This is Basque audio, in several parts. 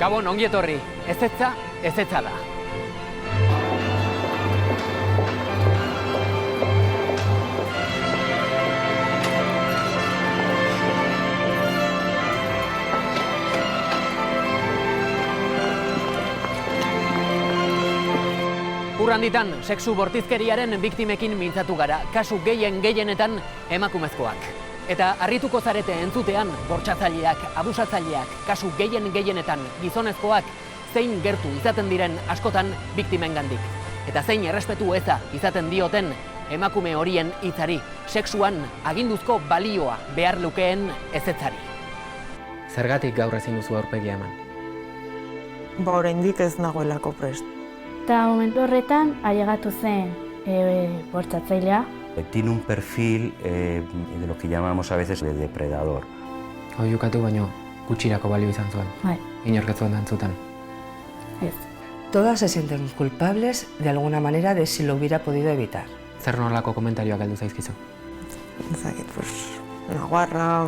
Gabon, ongi etorri. Ezetza, ezetza da. Urranditan, sexu bortizkeriaren biktimekin mintzatu gara, kasu gehienetan emakumezkoak. Eta harrituko zarete entzutean, bortxatzaileak, abusatzaileak, kasu gehienetan gizonezkoak, zein gertu izaten diren askotan biktimengandik. Eta zein errespetu eza izaten dioten emakume horien hitzari, sexuan aginduzko balioa behar lukeen ezetzari. Zergatik gaur ezin duzu aurpegia eman? Oraindik ez nagoelako prest. Eta momentu horretan, ailegatu zen bortzatzailea. Tiene un perfil de lo que llamamos a veces de depredador. Oiukatu baino gutxirako balio izan zuen. Bai. Inork ez zuen dantzutan. Ez. Todas se sienten culpables de alguna manera de si lo hubiera podido evitar. Zer nolako komentarioak heldu zaizkizu? Ezakit, naguarra,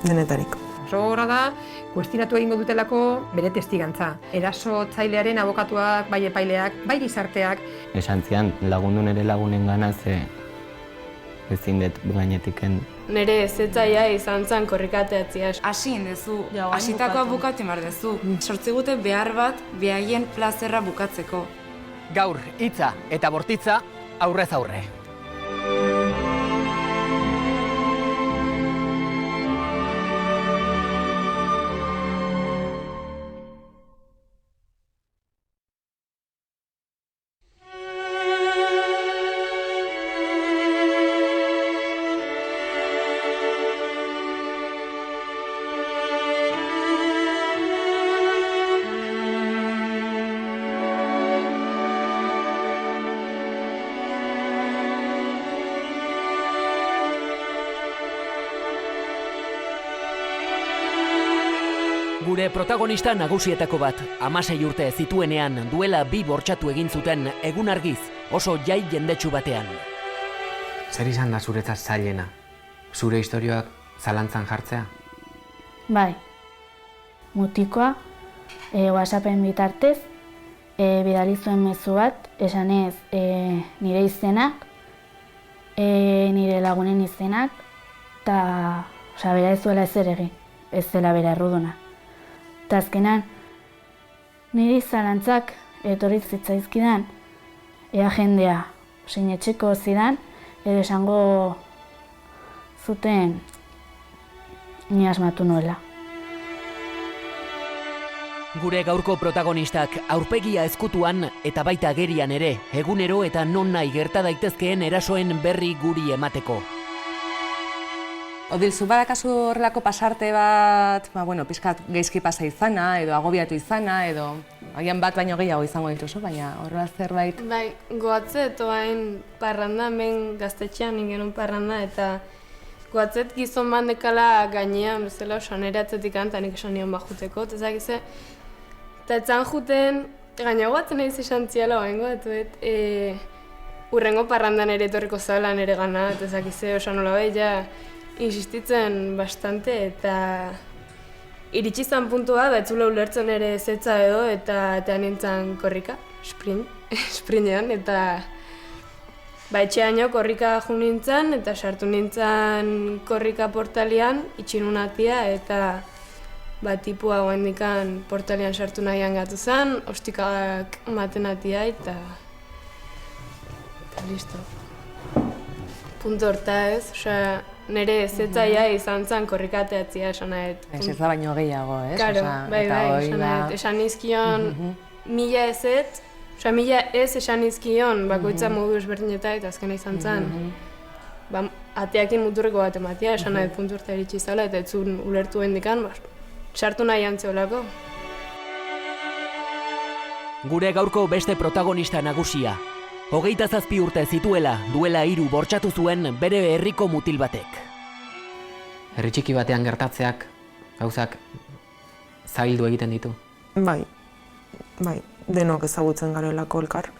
denetariko. Oso da, kuestionatu egingo dutelako bere testigantza. Erasotzailearen abokatuak, bai epaileak, bai gizarteak. Esan zian, lagundu nire lagunen gana ze ezin dut gainetiken. Nere ezetzaia izan zen korrikateatzia. Hasi indezu, hasitakoa bukatu emar dezu. Sortzigute behar bat, behaien plazerra bukatzeko. Gaur, hitza eta bortitza aurrez aurre. Gure protagonista nagusietako bat, 16 urte zituenean duela 2 bortxatu egin zuten egun argiz, oso jai jendetsu batean. Zer izan da zuretzat zailena? Zure istorioak zalantzan jartzea? Bai. Mutikoa, WhatsAppen bitartez, bidali zuen mezu bat, esanez nire izenak, nire lagunen izenak, eta bera ez zuela ezer egin, ez zela bera erruduna. Eta azkenan, niri zalantzak etorri zitzaizkidan, ea jendea sinetxeko zidan, edo esango zuten ni asmatu nuela. Gure gaurko protagonistak aurpegia ezkutuan eta baita agerian ere, egunero eta non nahi gerta daitezkeen erasoen berri guri emateko. Odilzu, badakazu horrelako pasarte bat, pixkat geizki pasa izana, edo agobiatu izana, edo agian bat baino gehiago izango dituzu, baina horrela zerbait. Bai, goatzet oain parranda, hemen gaztetxean ingenun parranda, eta goatzet gizon bandekala gainean, bezala osan eratzetik antanik esan nion bajuteko, eta ezakize, eta etzan juten, gaina goatzen egin izan ziala oain goatuet, urrengo parrandan ere etorriko zabelan ere gana, eta ezakize osan nola ja, insistitzen bastante eta iritsi zan puntua da etzula ulertzen ere zetza edo eta nintzen korrika, sprintean eta etxeaino korrika jo nintzen eta sartu nintzen korrika portalian, itxinun atia eta tipua goendikan portalian sartu nahian gatu zen, ostikak maten atia eta listo. Punto horta ez, nire ezetzaia izan zen korrikateatzia esan nahet. Ez da baino gehiago, ez? Karo, bai, esan nahet. Esan izkion 1000 ezet, 1000 ez esan izkion bakoitza modu ezberdinetak eta azkena izan zen. Ateakin muturreko bat ematia, esan nahet puntu urte eritsi zela eta ez zuen ulertu hendikan, sartu nahi antzeolako. Gure gaurko beste protagonista nagusia. 27 urte zituela, duela 3 bortxatu zuen bere herriko mutil batek. Herri txiki batean gertatzeak, gauzak zaildu egiten ditu? Bai, denok ezagutzen garelako elkar.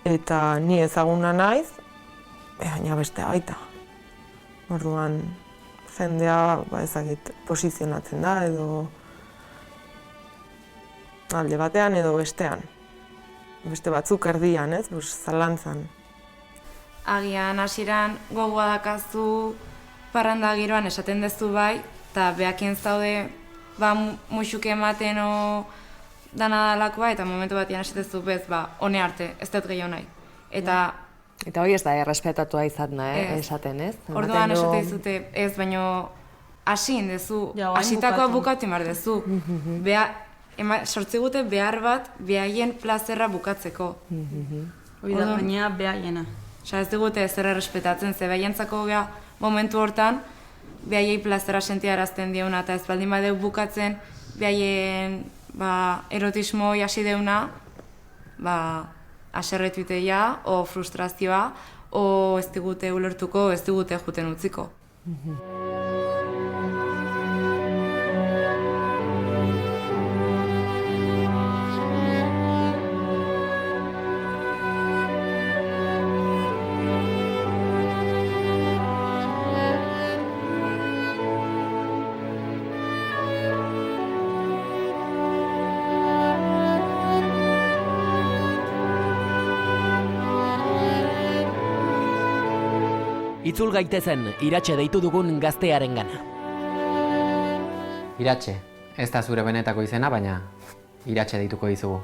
Eta ni ezaguna naiz, baina beste baita. Orduan, jendea ezagit posizionatzen da edo alde batean edo bestean. Beste batzuk erdian, ez, zalantzan. Agian hasieran gogoa dakazu parranda giroan esaten dezu bai, eta beakien zaude muxuke ematen o dana dalakoa, eta momentu batean esatezu bez, hone arte, ez dut gehiago nahi. Eta hori ez da errespetatua izatna, esaten, ez? Orduan esate dizute ez, baino hasi indezu, hasitakoa bukatu imar dezu. Sortzigute behar bat behaien plazerra bukatzeko. Hori da, baina behaiena. Ez digute ezer errespetatzen, ze behaientzako momentu hortan behaiei plazera sentiarazten diuna, eta ez baldin badeu bukatzen behaien erotismo hasi deuna, aserretu iteia, o frustrazioa, o ez digute ulertuko, ez digute juten utziko. Itzul gaitezen Iratxe deitu dugun gaztearen gana. Iratxe, ez da zure benetako izena, baina Iratxe deituko dizugu.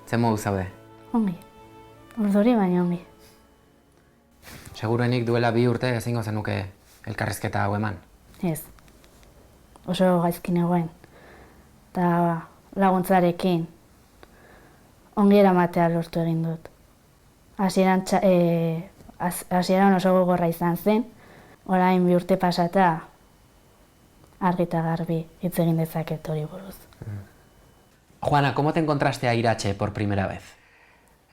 Zer modu zaude? Ongi. Urduri baina ongi. Seguruenik duela 2 urte ezingo zenuke elkarrizketa hau eman. Ez. Oso gaizkin egoen. Eta laguntzarekin ongi eramatea lortu egin dut. Hasieran oso gogorra izan zen, orain 2 urte pasata argi eta garbi hitz egin dezaket hori buruz. Juana, ¿cómo te encontraste a Iratxe por primera vez?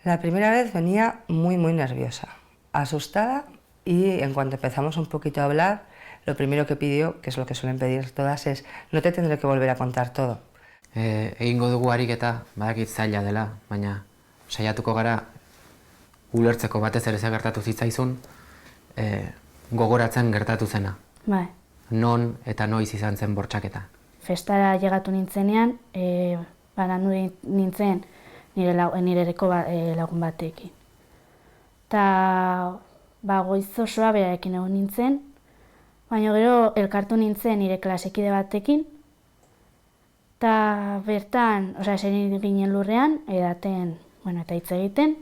La primera vez venía muy nerviosa, asustada, y en cuanto empezamos un poquito a hablar, lo primero que pidió, que es lo que suelen pedir todas, es no te tendré que volver a contar todo. Egingo dugu ariketa, badakit zaila dela, baina saiatuko gara ulertzeko batez ere gertatu zitzaizun, gogoratzen gertatu zena. Bai. Non eta noiz izan zen bortxaketa. Festara llegatu nintzenean, banandu nintzen nirereko lagun batekin. Eta goiz osoa berarekin egon nintzen, baina gero elkartu nintzen nire klasekide batekin, eta bertan, eserin ginen lurrean, edaten, eta hitz egiten,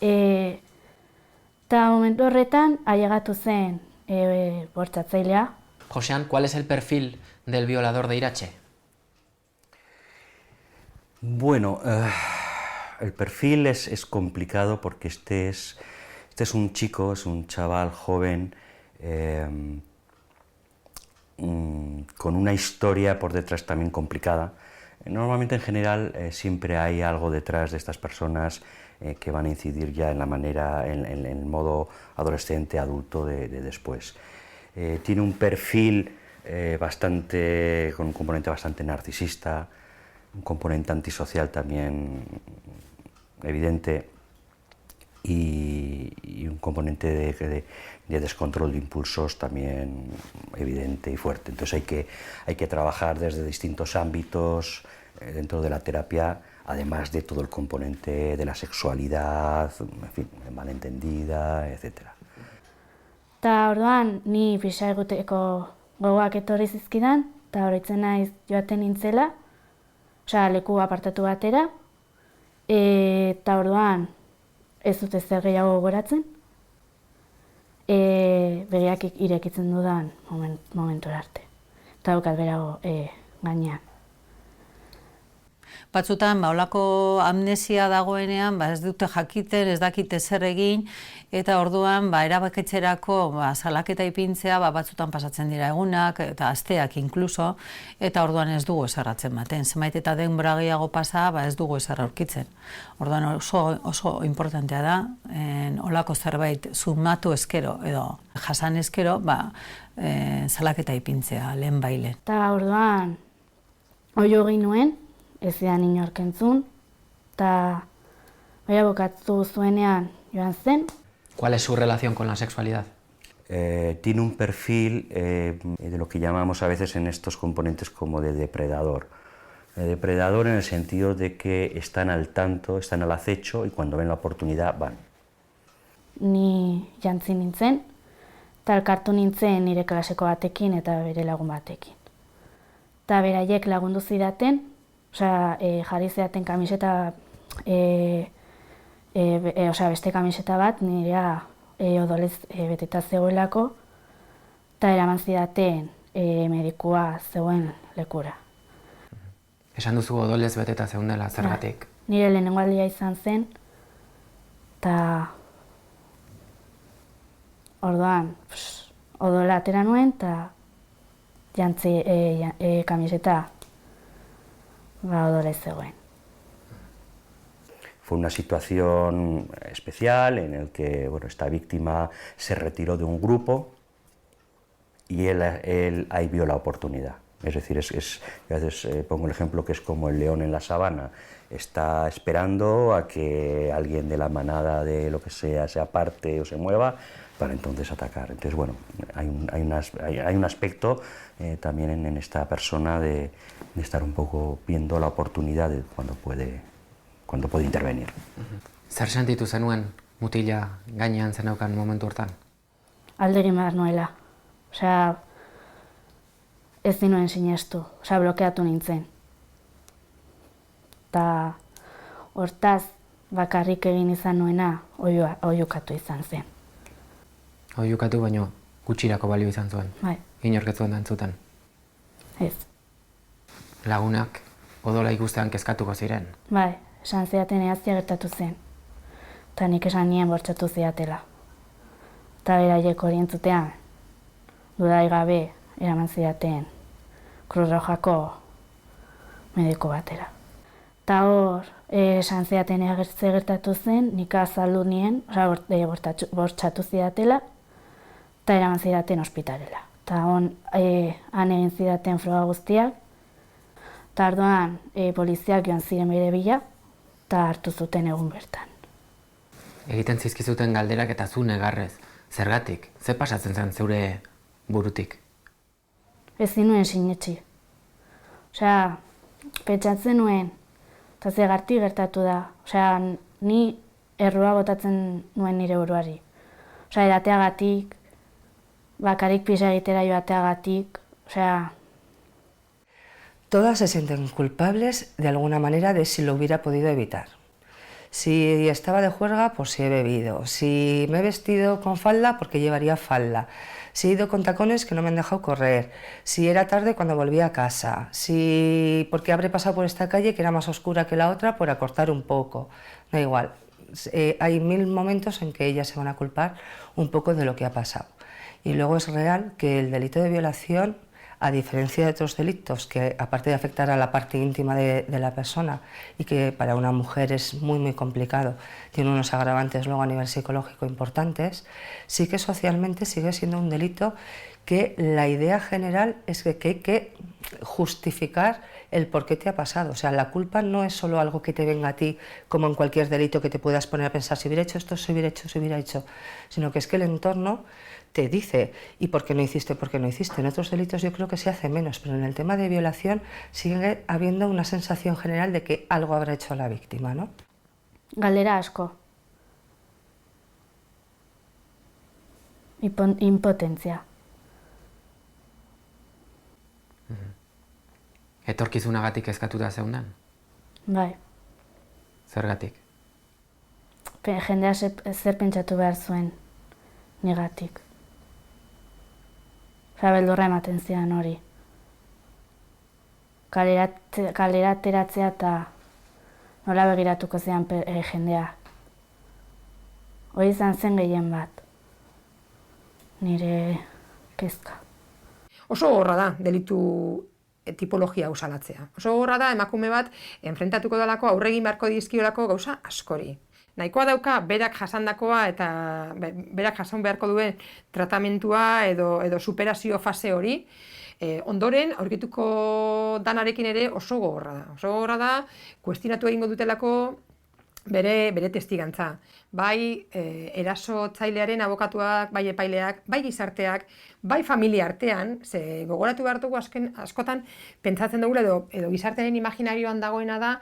eta momentu horretan ailegatu zen bortzatzailea. Josean, ¿cuál es el perfil del violador de Iratxe? Bueno, el perfil es complicado porque este es un chico, es un chaval joven con una historia por detrás también complicada. Normalmente en general siempre hay algo detrás de estas personas que van a incidir ya en la manera, en el modo adolescente, adulto de después. Tiene un perfil con un componente bastante narcisista, un componente antisocial también evidente y un componente de descontrol de impulsos también evidente y fuerte. Entonces hay que trabajar desde distintos ámbitos dentro de la terapia, además de todo el componente de la sexualidad, en fin, malentendida, etc. Eta orduan, ni pisa eguteko gogoak etorri zizkidan, eta horretzen naiz joaten nintzela, leku apartatu batera, eta orduan ez dut ezer gehiago gogoratzen, begiak irekitzen dudan momentu arte. Eta daukat berago gainean. Batzutan, holako amnesia dagoenean, ez dute jakiten, ez dakite zer egin, eta orduan, erabakitzerako salaketa ipintzea, batzutan pasatzen dira egunak, eta asteak inkluso, eta orduan ez dugu eserratzen baten. Zenbait eta denbora gehiago pasa, ez dugu eser aurkitzen. Orduan oso importantea da, holako zerbait sumatu eskero, edo jasan eskero, salaketa ipintzea, lehen bailen. Eta orduan, oio egin nuen, ez zidan inork entzun, eta bukatu zuenean joan zen. ¿Cuál es su relación con la sexualidad? Tiene un perfil de lo que llamamos a veces en estos componentes como de depredador. Depredador en el sentido de que están al tanto, están al acecho y cuando ven la oportunidad van. Ni jantzi nintzen, eta elkartu nintzen nire klaseko batekin eta bere lagun batekin. Eta beraiek lagundu zidaten, jarri zidaten kamiseta, beste kamiseta bat nirea odolez beteta zegoelako, eta eraman zidaten medikua zegoen lekura. Esan duzu odolez beteta zeundela, zergatik? Nire lehenengo aldia izan zen, eta orduan odola atera nuen, eta jantzi kamiseta odolez zegoen. Fue una situación especial en el que esta víctima se retiró de un grupo y él ahí vio la oportunidad. Es decir, yo a veces pongo el ejemplo que es como el león en la sabana. Está esperando a que alguien de la manada de lo que sea se aparte o se mueva para entonces atacar. Entonces, bueno, hay un aspecto también en esta persona de estar un poco viendo la oportunidad de cuando puede intervenir. Zer sentitu zenuen mutila gainean zeneukan momentu hortan? Alde egin behar nuela. Ez dinuen sinestu, blokeatu nintzen. Eta hortaz bakarrik egin izan nuena oiukatu izan zen. Oiukatu baino gutxirako balio izan zuen? Bai. Inork ez zuen dantzuten? Ez. Lagunak odola ikustean kezkatuko ziren? Bai, esan zidaten ehaztia gertatu zen. Eta nik esan nien bortxatu zidatela. Eta beraiek hori entzutean, dudai gabe eraman zidaten Cruz Rojako mediko batera. Eta hor, esan zidaten ze gertatu zen, nik azaldu nien, bortxatu zidatela, eta eraman zidaten ospitalera. Eta han egin zidaten froga guztiak, eta orduan poliziak joan ziren bere bila, eta hartu zuten egun bertan. Egiten zizkizuten galderak eta zu negarrez. Zergatik? Ze pasatzen zen zeure burutik? Ez zinuen sinetxi. Pentsatzen nuen, eta zegartik gertatu da. Ni errua botatzen nuen nire buruari. Edateagatik, bakarik pisa egitera joateagatik, Todas se sienten culpables de alguna manera de si lo hubiera podido evitar. Si estaba de juerga, pues si he bebido. Si me he vestido con falda, porque llevaría falda. Si he ido con tacones que no me han dejado correr. Si era tarde cuando volví a casa. Si porque habré pasado por esta calle que era más oscura que la otra por acortar un poco. Da igual. Hay 1000 momentos en que ellas se van a culpar un poco de lo que ha pasado. Y luego es real que el delito de violación, a diferencia de otros delitos que aparte de afectar a la parte íntima de la persona y que para una mujer es muy complicado, tiene unos agravantes luego a nivel psicológico importantes, sí que socialmente sigue siendo un delito que la idea general es que hay que justificar el por qué te ha pasado. O sea, la culpa no es solo algo que te venga a ti como en cualquier delito que te puedas poner a pensar si hubiera hecho esto, si hubiera hecho, sino que es que el entorno te dice, ¿y por qué no hiciste? ¿Por qué no hiciste? En otros delitos yo creo que se hace menos, pero en el tema de violación sigue habiendo una sensación general de que algo habrá hecho la víctima, ¿no? Galdera asko. Impotentzia. Etorkizunagatik kezkatuta zeundan? Bai. Zergatik? Jendea zer pentsatu behar zuen nigatik. Beldurra ematen zidan hori. Kalera ateratzea eta nola begiratuko zidan jendea. Hori izan zen gehien bat. Nire kezka. Oso gogorra da delitu tipologia usalatzea. Oso gogorra da emakume bat enfrentatuko dalako aurregin beharko dizkiolako gauza askori. Nahikoa dauka berak jasandakoa eta berak jasan beharko duen tratamentua edo superazio fase hori, ondoren aurkituko danarekin ere oso gogorra da. Oso gogorra da, kuestionatu egingo dutelako bere testigantza. Bai erasotzailearen abokatuak, bai epaileak, bai gizarteak, bai familia artean, ze gogoratu behar dugu askotan pentsatzen dugula edo gizartearen imaginarioan dagoena da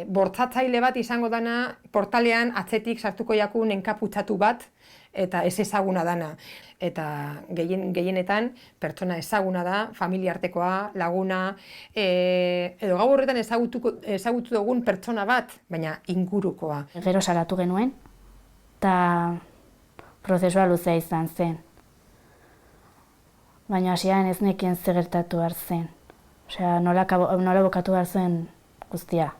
bortzatzaile bat izango dana portalean atzetik sartuko jakun enkaputzatu bat eta ez ezaguna dana. Eta gehienetan pertsona ezaguna da, familia artekoa, laguna, edo gau horretan ezagutu dugun pertsona bat, baina ingurukoa. Gero salatu genuen, eta prozesua luzea izan zen. Baina hasieran ez nekien zer gertatu behar zen. Osea, nola bukatu behar zen guztia.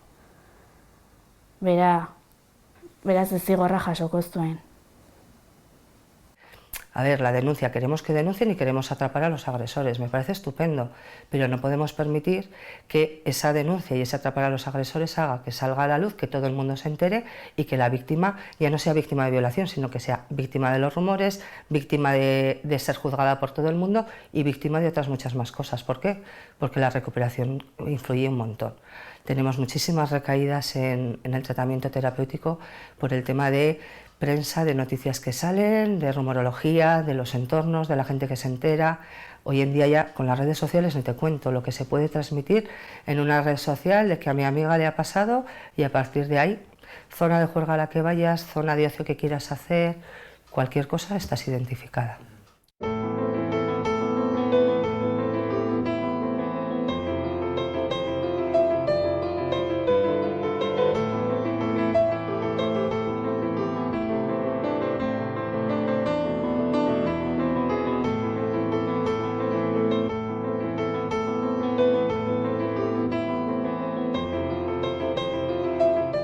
Beraz ez zigorra jasoko zuen. A ver, la denuncia, queremos que denuncien y queremos atrapar a los agresores, me parece estupendo, pero no podemos permitir que esa denuncia y ese atrapar a los agresores haga que salga a la luz, que todo el mundo se entere y que la víctima ya no sea víctima de violación, sino que sea víctima de los rumores, víctima de ser juzgada por todo el mundo y víctima de otras muchas más cosas. ¿Por qué? Porque la recuperación influye un montón. Tenemos muchísimas recaídas en el tratamiento terapéutico por el tema de prensa, de noticias que salen, de rumorología, de los entornos, de la gente que se entera. Hoy en día ya con las redes sociales ni te cuento lo que se puede transmitir en una red social de que a mi amiga le ha pasado y a partir de ahí, zona de juerga a la que vayas, zona de ocio que quieras hacer, cualquier cosa estás identificada.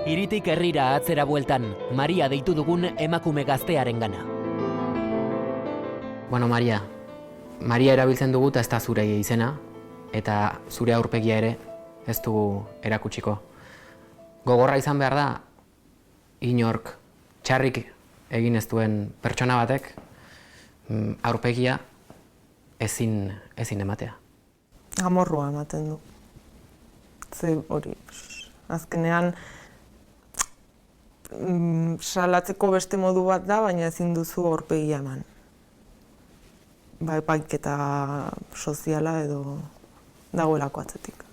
Hiritik herrira atzera bueltan, Maria deitu dugun emakume gaztearen gana. Bueno, Maria erabiltzen dugu eta ez da zure izena, eta zure aurpegia ere ez dugu erakutsiko. Gogorra izan behar da, inork txarrik egin ez duen pertsona batek, aurpegia ezin ematea. Amorrua ematen du. Ze hori, azkenean salatzeko beste modu bat da, baina ezin duzu aurpegia eman. Epaiketa soziala edo dagoelako atzetik.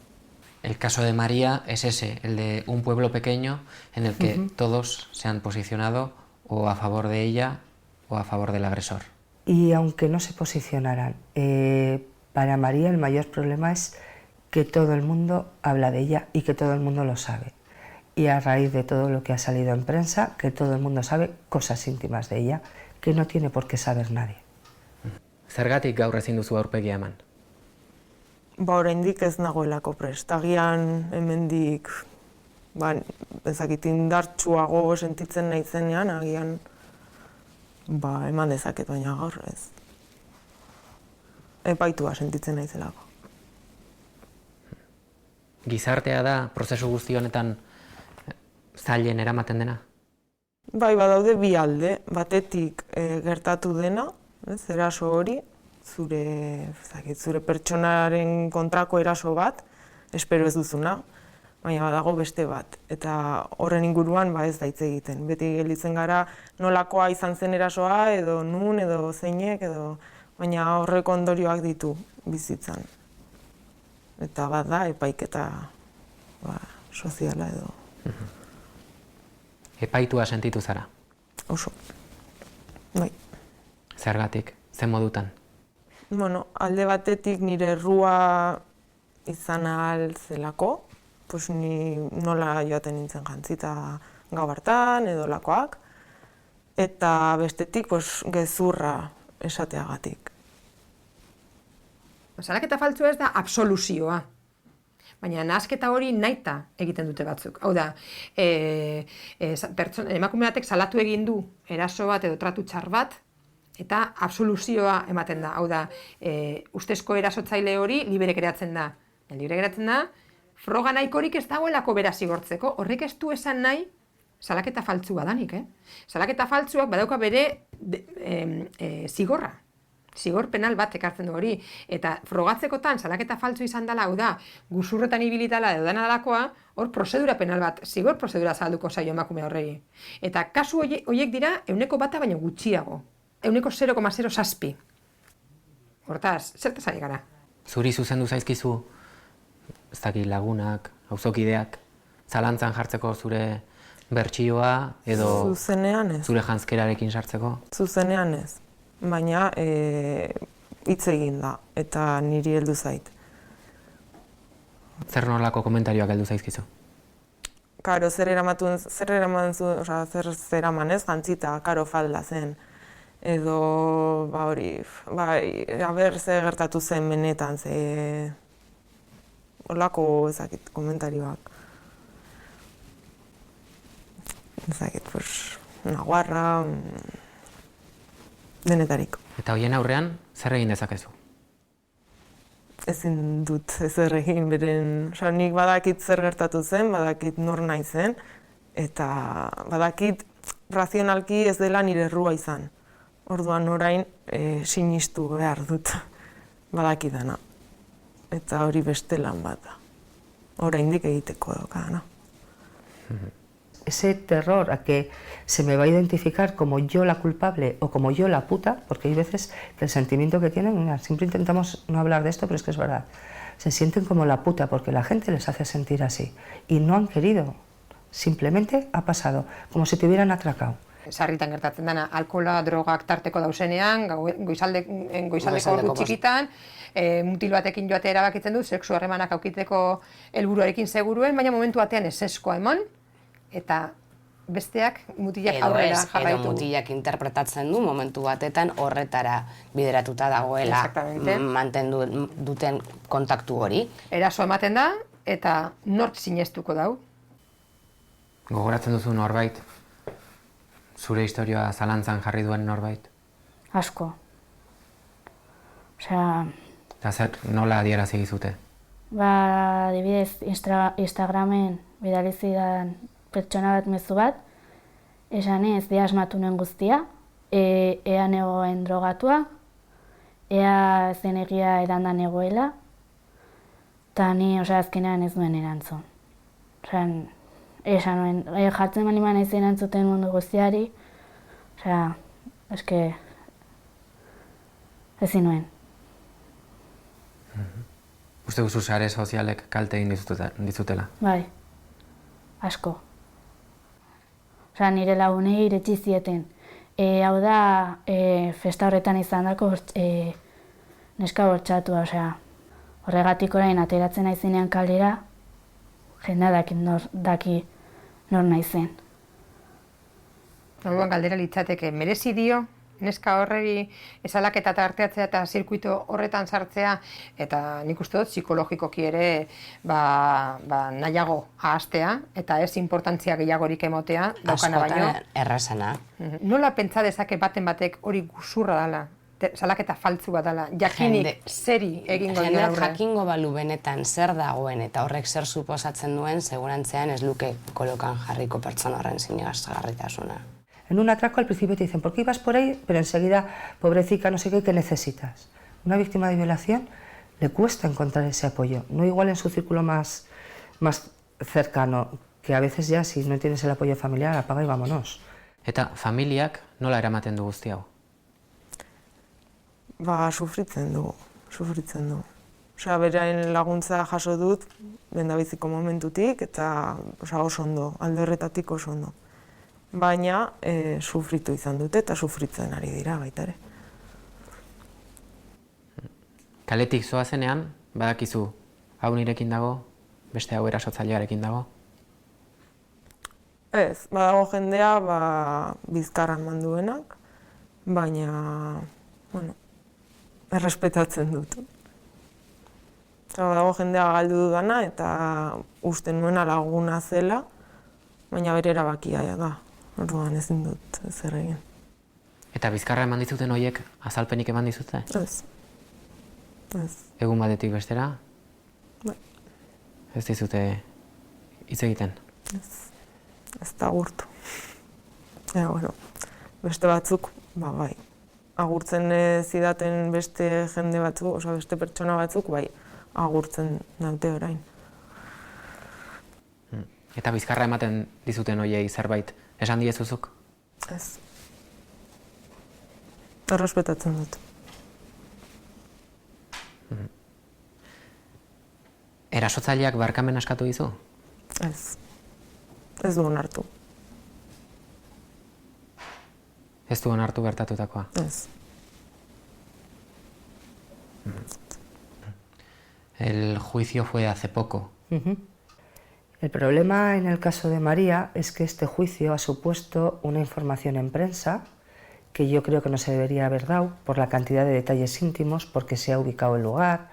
El caso de María es ese, el de un pueblo pequeño en el que todos se han posicionado o a favor de ella o a favor del agresor. Y aunque no se posicionaran, para María el mayor problema es que todo el mundo habla de ella y que todo el mundo lo sabe. Y a raíz de todo lo que ha salido en prensa, que todo el mundo sabe cosas íntimas de ella, que no tiene por qué saber nadie. Zergatik gaur ezin duzu aurpegia eman? Oraindik ez nagoelako prest. Agian hemendik ezakit indartsuago sentitzen naizenean, agian eman dezaket, baina gaur ez. Epaitua sentitzen naizelako. Gizartea da prozesu guzti honetan zailen eramaten dena? Badaude bi alde, batetik gertatu dena, eraso hori, zure pertsonaren kontrako eraso bat, espero ez duzuna, baina badago beste bat. Eta horren inguruan ez da hitz egiten. Beti gelditzen gara nolakoa izan zen erasoa, edo nun, edo zeinek, baina horrek ondorioak ditu bizitzan. Eta da epaiketa soziala edo. Epaitua sentitu zara? Oso. Bai. Zergatik? Zen modutan? Alde batetik nire errua izan ahal zelako, ni nola joaten nintzen jantzita gau hartan edo lakoak, eta bestetik gezurra esateagatik. Salaketa faltsua ez da absoluzioa, baina nahasketa hori nahita egiten dute batzuk. Hau da, emakume batek salatu egin du eraso bat edo tratu txar bat, eta absoluzioa ematen da. Hau da, ustezko erasotzaile hori libre geratzen da. Libre geratzen da, froga nahikorik ez dagoelako bera zigortzeko, horrek ez du esan nahi salaketa faltsua danik. Salaketa faltsuak badauka bere zigorra. Zigor penal bat ekartzen du hori. Eta frogatzekotan, salaketa faltzu izan dela, hau da, guzurretan ibilitala edo dena dalakoa, hor prozedura penal bat, zigor prozedura zabalduko zaio emakume horrei. Eta kasu horiek dira 1% baino gutxiago. 0,07. Hortaz, zertaz ari gara? Zuri zuzendu zaizkizu, ez dakit lagunak, auzokideak, zalantzan jartzeko zure bertsioa edo zuzenean ez. Zure janzkerarekin sartzeko? Zuzenean ez, baina hitz egin da eta niri heldu zait. Zer nolako komentarioak heldu zaizkizu? Karo, zer eraman ez, jantzita, karo falda zen. Edo, hori, aber ze gertatu zen benetan, ze holako ezakit komentarioak. Ezakit, naguarra, denetarik. Eta hoien aurrean, zer egin dezakezu? Ezin dut ezer egin beren, nik badakit zer gertatu zen, badakit nor nahi zen, eta badakit razionalki ez dela nire errua izan. Orduan orain sinistu behar dut badakidana. Eta hori beste lan bat da. Oraindik egiteko daukadana. Ese terror a que se me va a identificar como yo la culpable o como yo la puta, porque hay veces que el sentimiento que tienen, mira, siempre intentamos no hablar de esto, pero es que es verdad, se sienten como la puta porque la gente les hace sentir así y no han querido, simplemente ha pasado, como si te hubieran atracado. Sarritan gertatzen dena, alkohola, drogak tarteko dauzenean, goizaldeko ordu txikitan, mutilo batekin joatea erabakitzen du, sexu harremanak aukiteko helburuarekin seguruen, baina momentu batean eseskoa eman, eta besteak mutilak aurrera jarraitu. Edo mutilak interpretatzen du momentu batetan horretara bideratuta dagoela mantendu duten kontaktu hori. Eraso ematen da, eta nork sinestuko dau. Gogoratzen duzu norbait? Zure historioa zalantzan jarri duen norbait? Asko. Osea... Eta zer, nola adierazi dizute? Adibidez, Instagramen bidali zidan pertsona bat mezu bat, esanez, ea asmatu nuen guztia, ea negoen drogatua, ea zen egia erandan egoela, eta ni, azkenean ez duen erantzun. Esan nuen, jartzen mani mana izan erantzuten mundu guztiari, eske, ezin nuen. Uste guzu sare sozialek kalte egin dizutela? Bai, asko. Nire lagunei iretsi zieten. Hau da, festa horretan izan dako neska bortxatua, horregatik orain ateratzen naizenean kalera, jendea daki nor naizen. Orduan galdera litzateke, merezi dio neska horreri salaketa tarteatzea eta zirkuito horretan sartzea, eta nik uste dut psikologikoki ere nahiago ahaztea, eta ez importantzia gehiagorik emotea daukana baino. Askotan errazena. Nola pentsa dezake baten batek hori guzurra dela, salaketa faltzu bat dela, jakinik zeri egingo dira aurre? Jendeak jakingo balu benetan zer dagoen eta horrek zer suposatzen duen, segurantzean ez luke kolokan jarriko pertsona horren sinesgarritasuna. En un atraco al principio te dicen, ¿por qué ibas por ahí? Pero enseguida, pobrecita, no sé qué, ¿qué necesitas? Una víctima de violación le cuesta encontrar ese apoyo, no igual en su círculo más cercano, que a veces ya si no tienes el apoyo familiar, apaga y vámonos. Eta familiak nola eramaten du guzti hau? Sufritzen du. Beraien laguntza jaso dut, lehendabiziko momentutik, eta oso ondo, alde horretatik oso ondo. Baina sufritu izan dute eta sufritzen ari dira baita ere. Kaletik zoazenean, badakizu, hau nirekin dago, beste hau erasotzailearekin dago? Ez, badago jendea bizkarran manduenak, baina, errespetatzen dut. Badago jendea galdu dudana eta uste nuena laguna zela, baina bere erabakia da. Orduan ezin dut zer egin. Eta bizkarra eman dizuten horiek azalpenik eman dizute? Ez. Egun batetik bestera? Bai. Ez dizute hitz egiten? Ez da gurtu. Beste batzuk, bai. agurtzen zidaten beste jende batzuk, oza, beste pertsona batzuk, bai, agurtzen daute orain. Eta bizkarra ematen dizuten hoiei zerbait, esan diezuzuk? Ez. Errespetatzen dut. Erasotzaileak barkamen askatu dizu? Ez. Ez du onartu. Ez du onartu gertatutakoa? Ez. El juicio fue hace poco. El problema en el caso de María es que este juicio ha supuesto una información en prensa que yo creo que no se debería haber dado por la cantidad de detalles íntimos, porque se ha ubicado el lugar,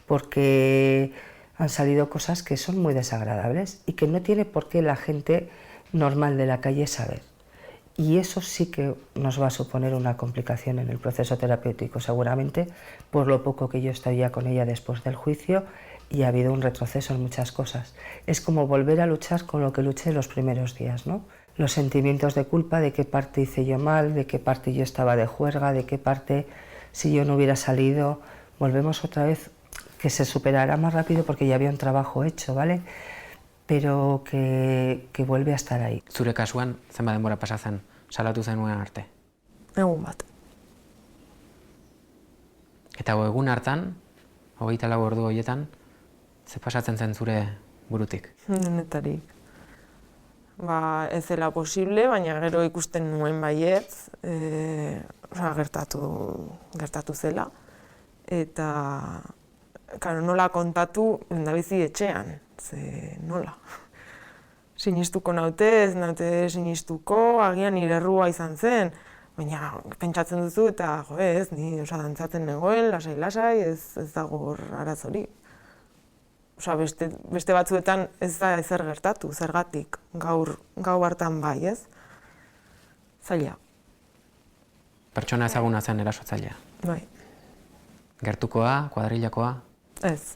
porque han salido cosas que son muy desagradables y que no tiene por qué la gente normal de la calle saber. Y eso sí que nos va a suponer una complicación en el proceso terapéutico, seguramente por lo poco que yo he estado ya con ella después del juicio y ha habido un retroceso en muchas cosas. Es como volver a luchar con lo que luché los primeros días, ¿no? Los sentimientos de culpa, de qué parte hice yo mal, de qué parte yo estaba de juerga, de qué parte, si yo no hubiera salido, volvemos otra vez, que se superará más rápido porque ya había un trabajo hecho, ¿vale? Pero que vuelve a estar ahí. Zure kasuan, zenbat denbora pasa zen, salatu zenuen arte? Egun bat. Eta egun hartan, 24 ordu horietan, ze pasatzen zen zure burutik? Denetarik. Ez zela posible, baina gero ikusten nuen baietz, gertatu zela. Eta, nola kontatu lehendabizi etxean, ze nola. Sinistuko naute, ez naute sinistuko, agian nire errua izan zen, baina pentsatzen duzu eta ez, ni dantzatzen negoen, lasai, ez dago arazorik. Beste batzuetan ez da ezer gertatu, zergatik, gau hartan bai, ez? Zaila. Pertsona ezaguna zen erasotzailea? Bai. Gertukoa, kuadrilakoa? Ez,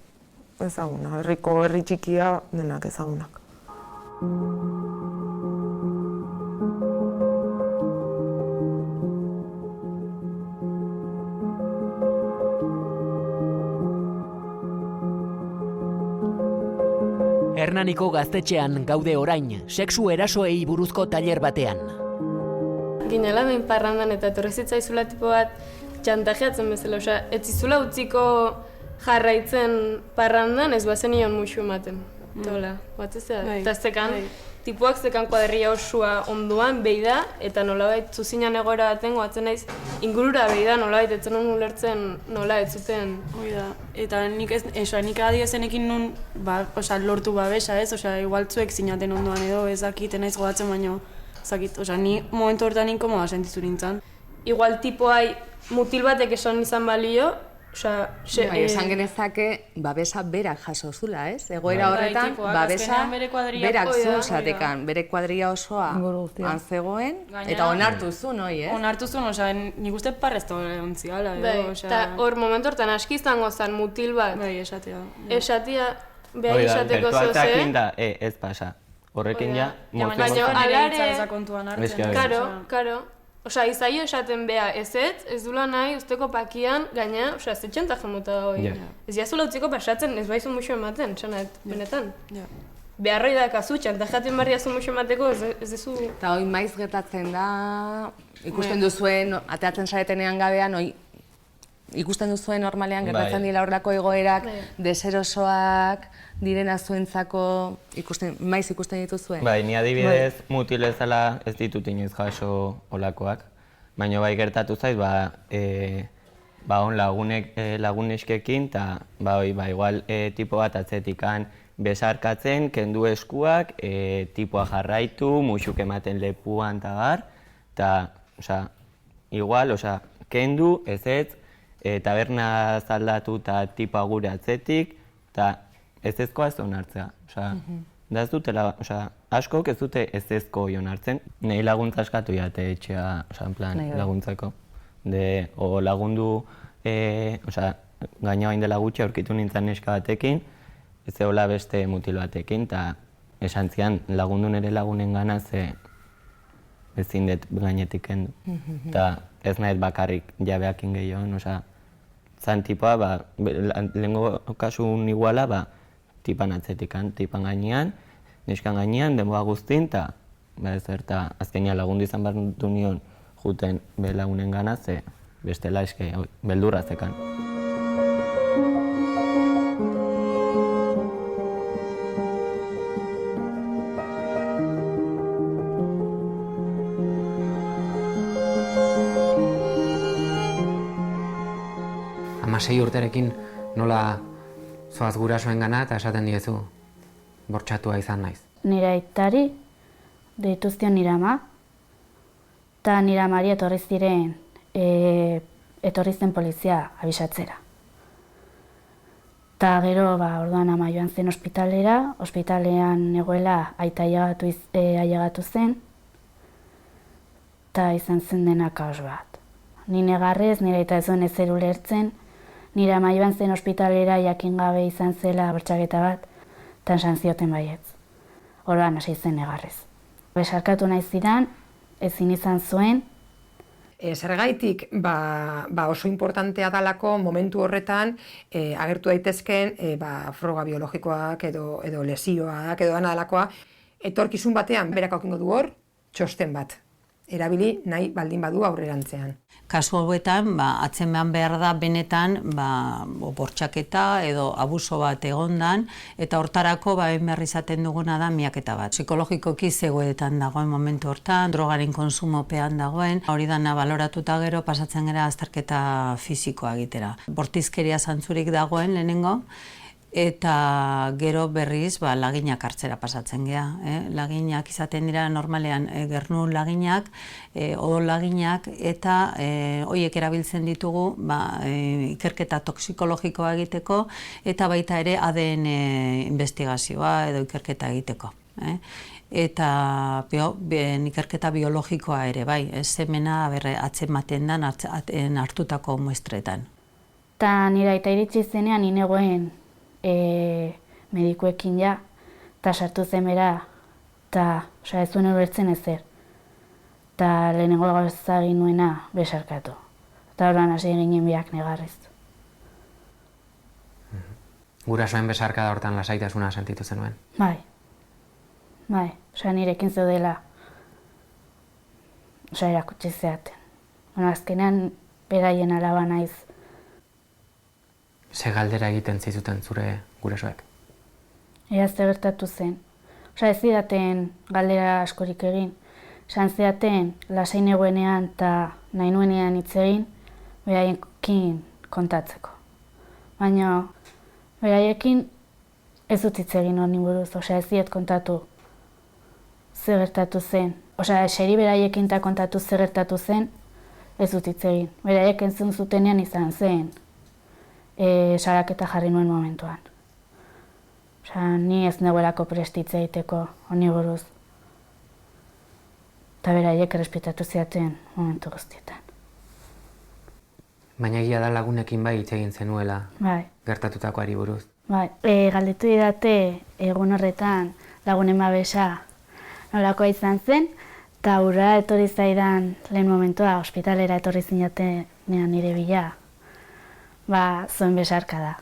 ezaguna, herri txikia denak ezagunak. Hernaniko gaztetxean gaude orain, sexu erasoei buruzko tailer batean. Ginela behin parrandan eta etorri zitzaizula tipo bat txantajeatzen bezala, osea, ez zizula utziko jarraitzen parrandan ez bazen ion musu ematen. Tola, batzezea. Eta zekan, tipuak zekan kuadrilla osoa onduan, behi da, eta nolabait zuzinan egoera baten goatzen naiz, ingurura behi da, nolabait etzen nun ulertzen nola ez zuten. Hoi da, eta nik adiezenekin nun lortu babesa, ez? Igual zuek zinaten ondoan edo, ezakiten naiz goatzen baino, ni momentu hortan inkomoda sentizu nintzen. Igual tipoai mutil batek esan izan balio, esan genezake babesa berak jaso zula, ez? Egoera horretan, babesa berak zuen zatekan, bere kuadrilla osoa antzegoen, eta onartu zuen, hoi, ez? Onartu zuen, nik uste parrezta egon ziala, edo, eta hor momentu hortan aski izango zen mutil bat. Esatea. Esatea, behar izateko zoze. Bertualtakin da, ez pasa. Horrekin ja, baina alare, karo, Osa, izaio esaten beha ez dula nahi usteko pakian gaina, osa, ez txantaje mota da hori. Ez jazula utziko pasatzen, ez baizu musu ematen, txanet, benetan. Beharroi da kazu, txantajaten barri azu musu emateko, ez dezu... Eta hori maiz gertatzen da, ikusten duzuen, ateatzen saretenean gabean, ikusten duzuen normalean gertatzen dira horrelako egoerak, deserosoak, direna zuentzako, maiz ikusten dituzuen? Bai, ni adibidez mutil ezala ez ditut inoiz jaso olakoak, baina bai gertatu zaiz, laguneskekin, eta igual tipo bat atzetikan besarkatzen, kendu eskuak, tipoa jarraitu, musuk ematen lepuan eta bar, eta igual, kendu, ez, taberna zaldatu eta tipoa gure atzetik, eta ez ezkoa ez onartzea. Da ez dutela, askok ez dute ez ezko onartzen. Nahi laguntza askatu jate etxea, laguntzako. O lagundu, gaina bain dela gutxi aurkitu nintzen neska batekin, ez zehola beste mutil batekin, eta esan zian lagundu nire lagunen gana ze ezin dut gainetik kendu. Eta ez nahet bakarrik jabeakin gehiago, osea, zan tipoa, lehenko kasun iguala, tipan atzetikan, tipan gainean, neskan gainean, denboa guztin, eta azkenean lagundu izan behar du nion juten belagunen gana, ze bestela eske beldurra zekan. Sei urterekin nola zoaz gurasoen gana eta esaten diezu bortxatua izan naiz. Nire aitari deituztion nire ama, eta nire amari etorri zen polizia abisatzera. Eta gero, orduan ama joan zen ospitalera, ospitalean egoela aita ailegatu zen, eta izan zen dena kaos bat. Ni negarrez, nire aita ez zuen ezer ulertzen, nire ama joan zen ospitalera jakin gabe izan zela bortxaketa bat, eta esan zioten baietz. Orduan hasi zen negarrez. Besarkatu nahi zidan, ezin izan zuen. Zergaitik oso importantea dalako momentu horretan agertu daitezken froga biologikoak edo lesioak edo dana dalakoa, etorkizun batean berak aukingo du hor txosten bat. Erabili nahi baldin badu aurrerantzean. Kasu hauetan, atzeman behar da benetan bortxaketa edo abuso bat egondan, eta hortarako egin behar izaten duguna da miaketa bat. Psikologikoki zegoetan dagoen momentu hortan, drogaren konsumopean dagoen, hori dana baloratuta gero pasatzen gara azterketa fisikoa egitera. Bortizkeria zantzurik dagoen lehenengo, eta gero berriz laginak hartzera pasatzen gea. Laginak izaten dira normalean gernu laginak, odol laginak, eta horiek erabiltzen ditugu ikerketa toxikologikoa egiteko, eta baita ere ADN investigazioa edo ikerketa egiteko. Eta ikerketa biologikoa ere, semena atzematen den hartutako muestretan. Eta nire aita iritsi zenean inegoen medikuekin eta sartu zen bera, eta ez zuen ulertzen ezer. Eta lehenengo gauza egin nuena besarkatu. Eta horren hasi ginen biak negarrez. Gurasoen besarkada hortan lasaitasuna sentitu zenuen? Bai. Nirekin zeudela erakutsi zeaten. Azkenean beraien alaba naiz. Ze galdera egiten zizuten zure gurasoek? Ea ze gertatu zen. Ez zidaten galdera askorik egin. Esan zidaten lasai negoenean eta nahi nuenean hitz egin, beraiekin kontatzeko. Baina beraiekin ez dut hitz egin honi buruz, ez ziet kontatu ze gertatu zen. Eseri beraiekin eta kontatu ze gertatu zen, ez dut hitz egin. Beraiek entzun zutenean izan zen. Salaketa jarri nuen momentuan. Ni ez negoelako prestitza egiteko honi buruz. Eta beraiek errespetatu ziaten momentu guztietan. Baina egia da lagunekin hitz egin zenuela gertatutakoari buruz. Galdetu didate egun horretan lagunen babesa nolakoa izan zen, eta hurra etorri zaidan lehen momentua ospitalera etorri zinatenean nire bila. Zuen besarka da.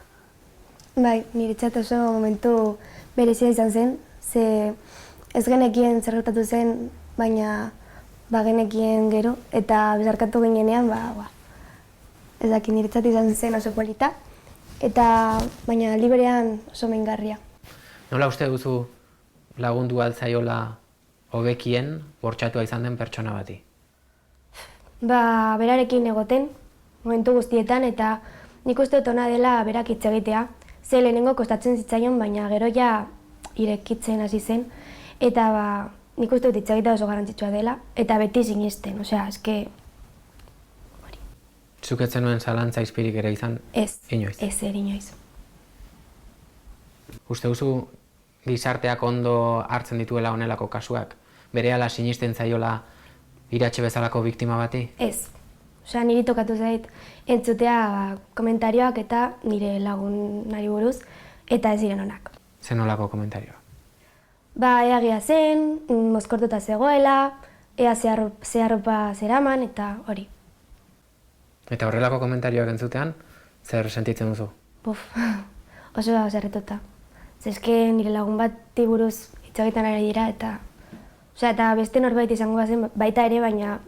Niretzat oso momentu berezia izan zen, ze ez genekien zer gertatu zen, baina genekien gero, eta besarkatu ginenean, ez dakit niretzat izan zen oso polita, eta baina liberean oso mingarria. Nola uste duzu lagundu altzaiola hobekien bortxatua izan den pertsona bati? Berarekin egoten, momentu guztietan, eta nik uste dut ona dela berak hitz egitea. Ze lehenengo kostatzen zitzaion, baina gero irekitzen hasi zen. Eta nik uste dut hitz egitea oso garrantzitsua dela, eta beti sinisten, eske... Zuk ez zenuen zalantza izpirik ere izan? Inoiz? Ez, inoiz. Uste duzu gizarteak ondo hartzen dituela honelako kasuak? Berehala sinisten zaiola iratxe bezalako biktima bati? Ez. Niri tokatu zait entzutea komentarioak eta nire lagunari buruz, eta ez ziren onak. Zer nolako komentarioak? Egia zen, mozkortuta zegoela, ea zeharropa zeraman, eta hori. Eta horrelako komentarioak entzutean, zer sentitzen duzu? Puf, oso da zerretota. Zeske nire lagun bati buruz hitz egiten ari dira eta eta beste norbait izango bazen baita ere, baina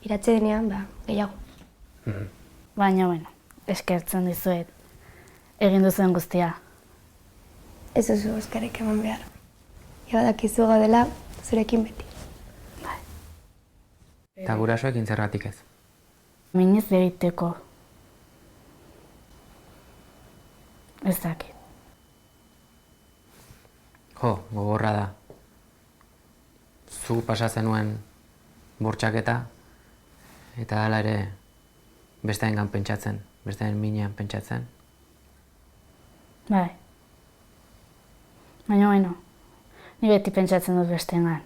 iratze denean, gehiago. Baina, bueno, eskertzen dizuet, egin duzuen guztia. Ez duzu eskerrik eman behar. Badakizu gaudela zurekin beti. Eta gurasoekin zergatik ez? Minez egiteko. Ez dakit. Jo, gogorra da. Zu pasa zenuen bortxaketa, eta hala ere besteengan pentsatzen, besteen minean pentsatzen. Bai. Baina, bueno, ni beti pentsatzen dut besteengan.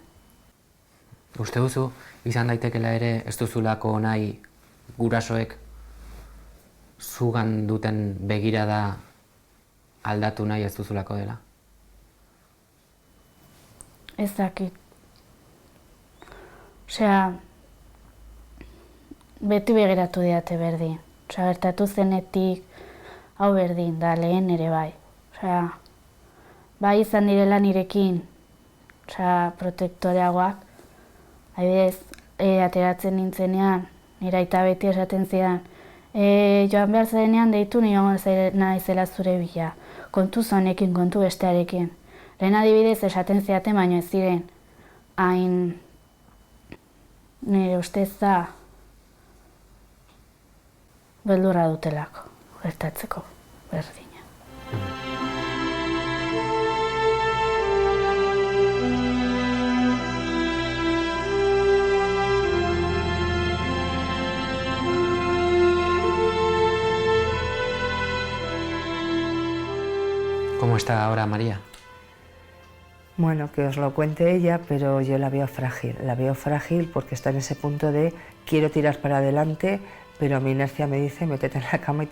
Uste duzu, izan daitekela ere ez duzulako nahi gurasoek zugan duten begirada aldatu nahi ez duzulako dela? Ez dakit. Osea, beti begiratu diate berdin. Osea, gertatu zenetik hau berdin da, lehen ere bai. Osea, bai izan direla nirekin, osea, protektoreagoak. Adibidez, ateratzen nintzenean, nire aita beti esaten zidan, joan behar zenean deitu nioan naizela zure bila. Kontu zonekin, kontu bestearekin. Lehen adibidez esaten zidaten, baino ez ziren, hain nire ustez da beldurra dutelako, gertatzeko berdina. ¿Cómo está ahora María? Bueno, que os lo cuente ella, pero yo la veo frágil porque está en ese punto de quiero tirar para adelante, pero mi inercia me dice métete en la cama y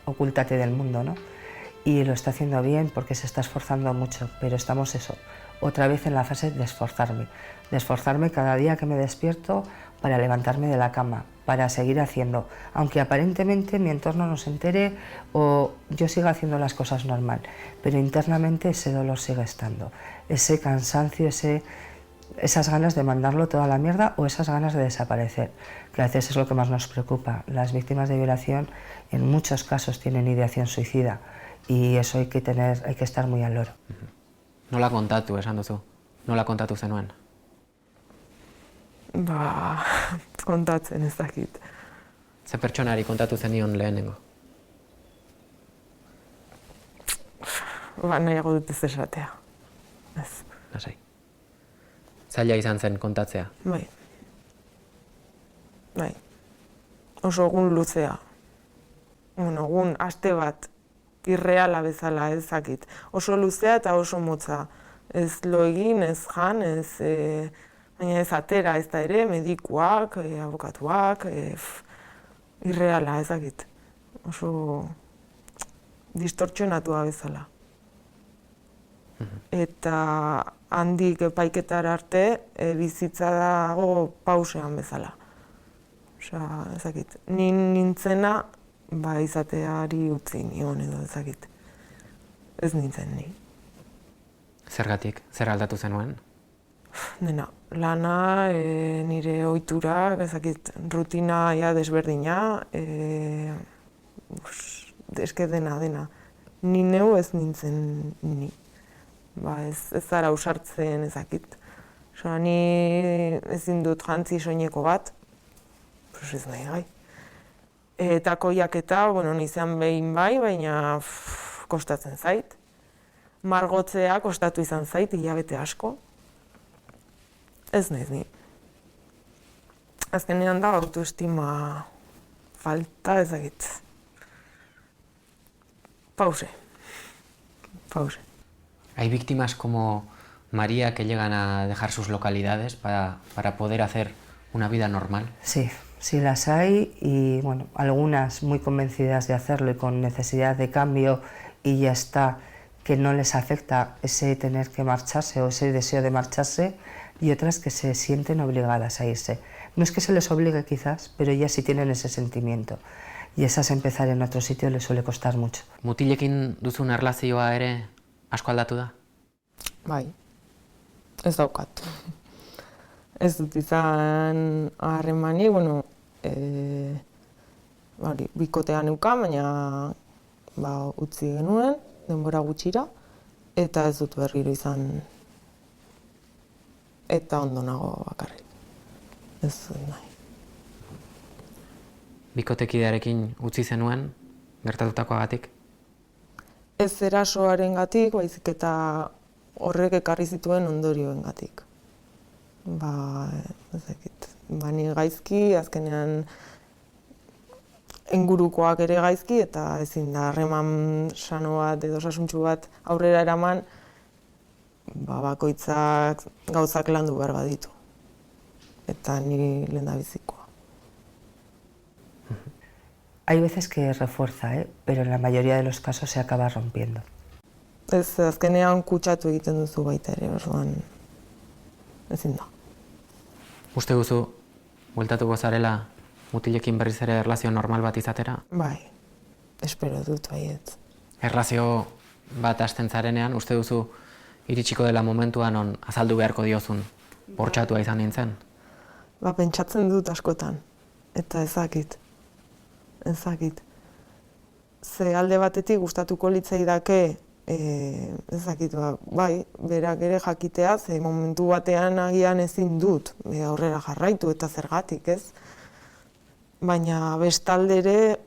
ocúltate del mundo, ¿no? Y lo está haciendo bien porque se está esforzando mucho, pero estamos otra vez en la fase de esforzarme cada día que me despierto para levantarme de la cama, para seguir haciendo, aunque aparentemente mi entorno no se entere o yo siga haciendo las cosas normal, pero internamente ese dolor sigue estando, ese cansancio, esas ganas de mandarlo toda la mierda o esas ganas de desaparecer, que a veces es lo que más nos preocupa. Las víctimas de violación en muchos casos tienen ideación suicida y eso hay que estar muy al loro. Nola kontatu esan duzu? Nola kontatu zenuen? Kontatzen ez dakit. Ze pertsonari kontatu zenion lehenengo? Nahiago dut ez esatea. Ez. Lasai. Zaila izan zen kontatzea? Bai. Oso egun luzea. Egun aste bat irreala bezala ez dakit. Oso luzea eta oso motza. Ez lo egin, ez jan, baina ez atera ez da ere, medikuak, abokatuak, irreala ez dakit. Oso distortzionatua bezala. Eta handik epaiketara arte bizitza dago pausean bezala. Osea, ez dakit. Nintzena izateari utzi nion edo ez dakit. Ez nintzen ni. Zergatik? Zer aldatu zenuen? Dena, lana, nire ohitura, ez dakit, rutina desberdina, eske dena. Ni neu ez nintzen ni. Ez zara ausartzen ezakit. Osea, ni ezin dut jantzi soineko bat, ez nahi gai. Eta koiaketa, nizean behin bai, baina kostatzen zait. Margotzea kostatu izan zait, hilabete asko. Ez nahiz ni. Azkenean da autoestima falta ezakit. Pause. ¿Hay víctimas como María que llegan a dejar sus localidades para poder hacer una vida normal? Sí, sí las hay y bueno, algunas muy convencidas de hacerlo y con necesidad de cambio y ya está, que no les afecta ese tener que marcharse o ese deseo de marcharse y otras que se sienten obligadas a irse. No es que se les obligue quizás, pero ellas sí tienen ese sentimiento. Y esas empezar en otro sitio les suele costar mucho. Mutilekin duzun erlazioa ere asko aldatu da? Bai, ez daukat. Ez dut izan harremanik, bueno, bikotean neukan, baina utzi genuen, denbora gutxira, eta ez dut berriro izan, eta ondo nago bakarrik. Ez dut nahi. Bikotekidearekin utzi zenuen, gertatutakoagatik? Ez erasoarengatik, baizik eta horrek ekarri zituen ondorioengatik. Ni gaizki, azkenean ingurukoak ere gaizki, eta ezin da harreman sano bat edo osasuntsu bat aurrera eraman, bakoitzak gauzak landu behar baditu. Eta niri lehendabizikoa. Hay veces que refuerza, pero en la mayoría de los casos se acaba rompiendo. Ez, azkenean kutsatu egiten duzu baita ere, orduan ezin da. Uste duzu, bueltatuko zarela mutilekin berriz ere erlazio normal bat izatera? Bai, espero dut baiet. Erlazio bat hasten zarenean, uste duzu iritsiko dela momentuan non azaldu beharko diozun bortxatua izan nintzen? Pentsatzen dut askotan, eta ezakit. Ze alde batetik gustatuko litzaidake, ezakit, bai, berak ere jakitea, ze momentu batean agian ezin dut aurrera jarraitu eta zergatik, ez? Baina bestalde ere,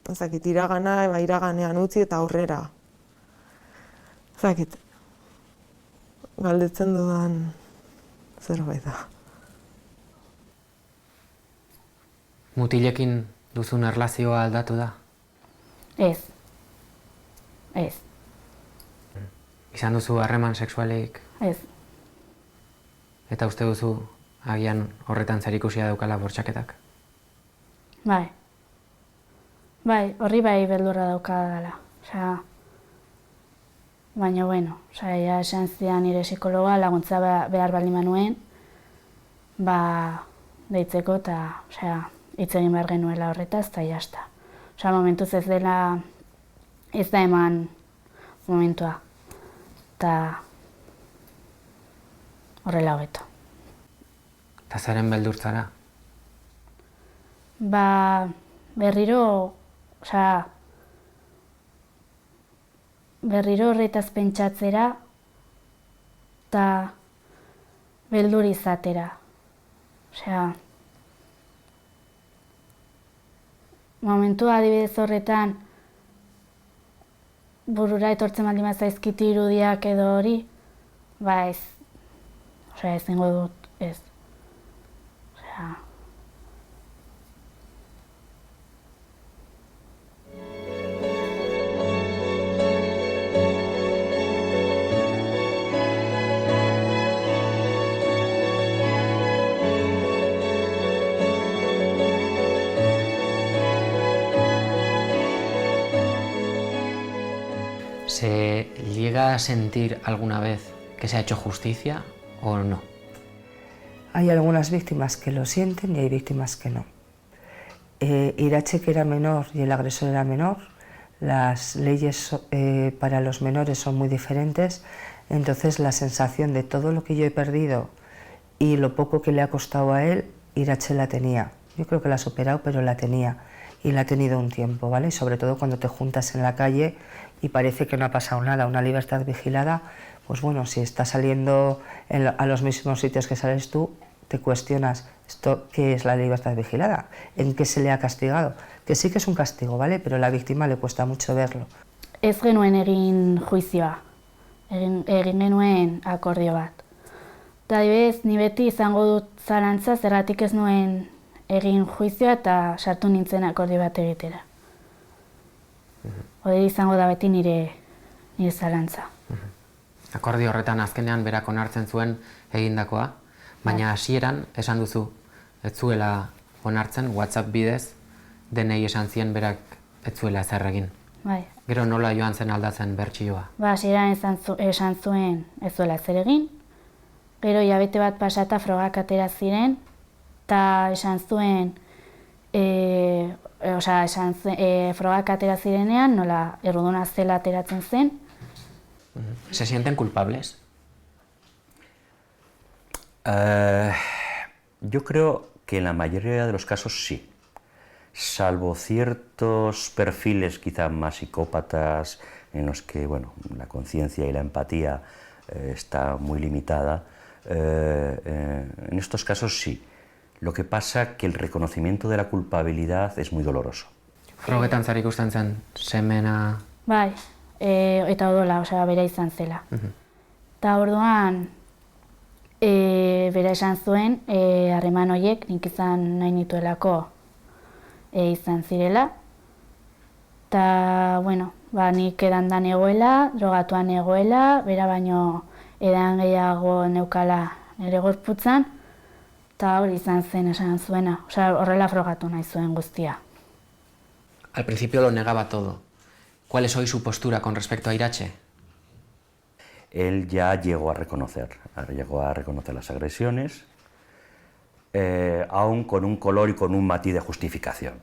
ezakit, iraganean utzi eta aurrera. Ezakit, galdetzen dudan zerbait da. Mutilekin duzun erlazioa aldatu da? Ez. Izan duzu harreman sexualik? Ez. Eta uste duzu agian horretan zerikusia daukala bortxaketak? Bai, horri bai beldurra daukadala. Baina, bueno, esan zidan nire psikologa laguntza behar baldin manuen, deitzeko eta hitz egin behar genuela horretaz, eta jazta. Momentuz ez da eman momentua, eta horrela hobeto. Eta zaren beldurtzara? Berriro horretaz pentsatzera eta beldur izatera. Momentua adibidez horretan burura etortzen baldin bazaizkit irudiak edo hori, ez. Ezingo dut, ez. ¿Se llega a sentir alguna vez que se ha hecho justicia o no? Hay algunas víctimas que lo sienten y hay víctimas que no. Irache, que era menor y el agresor era menor, las leyes para los menores son muy diferentes, entonces la sensación de todo lo que yo he perdido y lo poco que le ha costado a él, Irache la tenía. Yo creo que la ha superado, pero la tenía. Y la ha tenido un tiempo, ¿vale? Y sobre todo cuando te juntas en la calle y parece que no ha pasado nada, una libertad vigilada, pues bueno, si estás saliendo a los mismos sitios que sales tú, te cuestionas, ¿qué es la libertad vigilada? ¿En qué se le ha castigado? Que sí que es un castigo, ¿vale? Pero a la víctima le cuesta mucho verlo. Ez genuen egin juizioa, egin genuen akordio bat. Eta adibidez, ni beti izango dut zalantza, zergatik ez nuen egin juizioa eta sartu nintzen akordio bat egitera. Hori izango da beti nire zalantza. Akordio horretan azkenean berak onartzen zuen egindakoa, baina hasieran esan duzu ez zuela onartzen WhatsApp bidez denei esan zien berak ez zuela ezer egin. Bai. Gero nola joan zen aldatzen bertsioa? Hasieran esan zuen ez zuela ezer egin, gero hilabete bat pasata frogak atera ziren eta esan zuen, frogak atera zirenean, nola erruduna zela ateratzen zen. ¿Se sienten culpables? Yo creo que en la mayoría de los casos sí, salvo ciertos perfiles quizá más psicópatas en los que bueno, la conciencia y la empatía está muy limitada. En estos casos sí. Lo que pasa que el reconocimiento de la culpabilidad es muy doloroso. Frogetan zer ikusten zen semena... Bai, eta odola, bera izan zela. Eta orduan, bera esan zuen, harreman horiek nik izan nahi nituelako izan zirela. Eta, bueno, nik edandan egoela, drogatuan egoela, bera baino edan gehiago neukala nire gorputzan, eta hori izan zen esan zuena, horrela frogatu nahi zuen guztia. Al principio lo negaba todo. ¿Cuál es hoy su postura con respecto a Irache? Él ya llegó a reconocer las agresiones, aún con un color y con un matiz de justificación.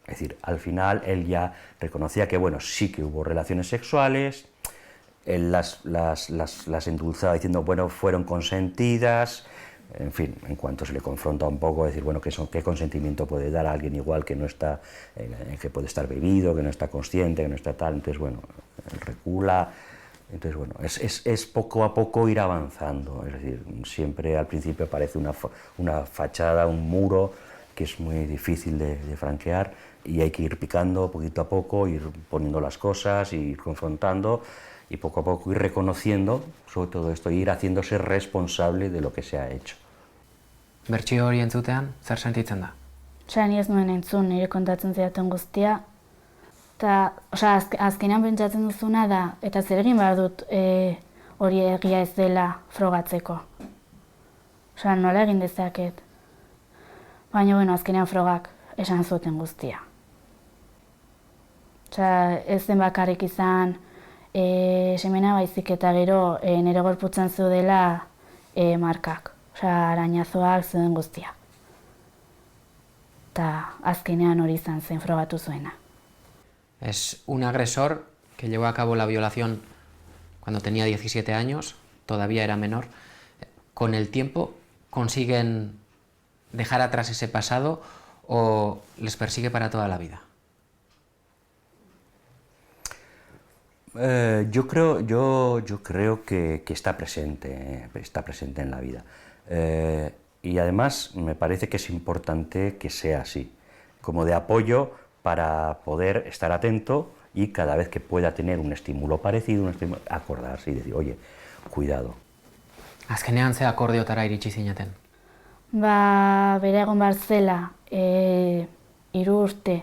Es decir, al final él ya reconocía que bueno, sí que hubo relaciones sexuales, él las endulzaba diciendo, bueno, fueron consentidas, en fin, en cuanto se le confronta un poco, decir, bueno, ¿qué consentimiento puede dar a alguien igual que no está, que puede estar bebido, que no está consciente, que no está tal? Entonces, bueno, recula. Entonces, bueno, es poco a poco ir avanzando, es decir, siempre al principio parece una fachada, un muro que es muy difícil de franquear y hay que ir picando poquito a poco, ir poniendo las cosas, ir confrontando y poco a poco ir reconociendo sobre todo esto, ir haciéndose responsable de lo que se ha hecho. Bertsio hori entzutean, zer sentitzen da? Ni ez nuen entzun, nire kontatzen zidaten guztia. Eta, azkenean pentsatzen duzuna da, eta zer egin behar dut hori egia ez dela frogatzeko. Nola egin dezaket. Baina, bueno, azkenean frogak esan zuten guztia. Ez zen bakarrik izan semena baizik eta gero nire gorputzan zeudela markak. Arañazoak zeuden guztia. Eta azkenean hori izan zen frogatu zuena. Es un agresor que llevó a cabo la violación cuando tenía 17 años, todavía era menor. Con el tiempo consiguen dejar atrás ese pasado o les persigue para toda la vida. Yo creo que está presente en la vida. Y además me parece que es importante que sea así, como de apoyo para poder estar atento y cada vez que pueda tener un estímulo parecido, acordarse y decir, oye, cuidado. Azkenean ze akordiotara iritsi zineten? Bera egon behar zela 3 urte